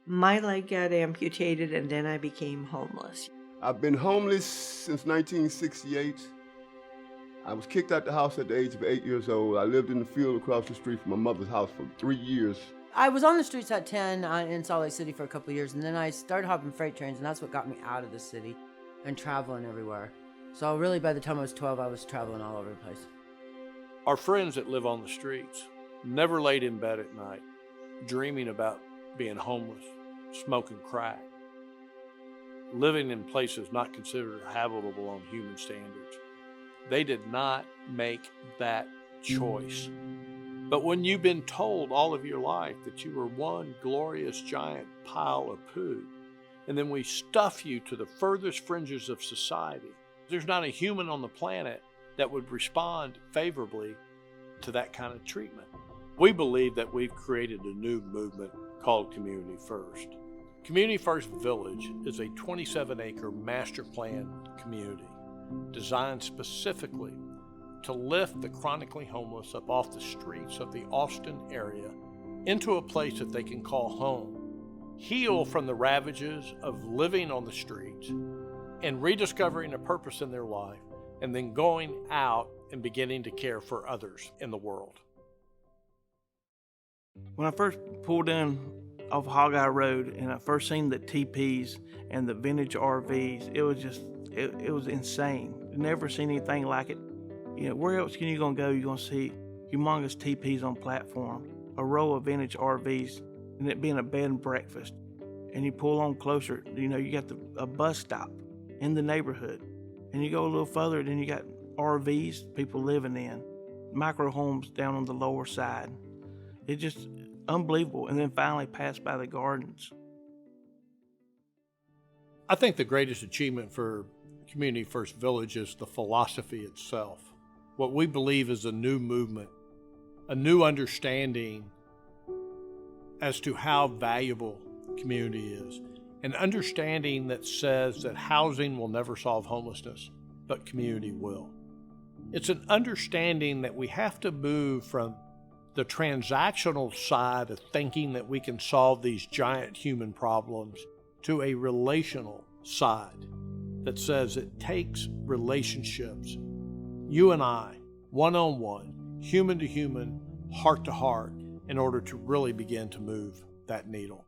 My leg got amputated and then I became homeless. I've been homeless since 1968. I was kicked out the house at the age of 8 years old. I lived in the field across the street from my mother's house for 3 years. I was on the streets at 10 in Salt Lake City for a couple of years, and then I started hopping freight trains, and that's what got me out of the city and traveling everywhere. So really, by the time I was 12, I was traveling all over the place. Our friends that live on the streets never laid in bed at night, dreaming about being homeless, smoking crack, living in places not considered habitable on human standards. They did not make that choice. But when you've been told all of your life that you were one glorious giant pile of poo, and then we stuff you to the furthest fringes of society, there's not a human on the planet that would respond favorably to that kind of treatment. We believe that we've created a new movement called Community First. Community First Village is a 27-acre master plan community designed specifically to lift the chronically homeless up off the streets of the Austin area into a place that they can call home, heal from the ravages of living on the streets, and rediscovering a purpose in their life, and then going out and beginning to care for others in the world. When I first pulled in off Hog-Eye Road and I first seen the teepees and the vintage RVs, it was insane. Never seen anything like it. You know, where else can you gonna go? You're gonna see humongous teepees on platform, a row of vintage RVs, and it being a bed and breakfast. And you pull on closer, you know, you got a bus stop in the neighborhood. And you go a little further, then you got RVs, people living in, micro homes down on the lower side. It's just unbelievable. And then finally passed by the gardens. I think the greatest achievement for Community First Village is the philosophy itself. What we believe is a new movement, a new understanding as to how valuable community is. An understanding that says that housing will never solve homelessness, but community will. It's an understanding that we have to move from the transactional side of thinking that we can solve these giant human problems to a relational side that says it takes relationships, you and I, one-on-one, human to human, heart to heart, in order to really begin to move that needle.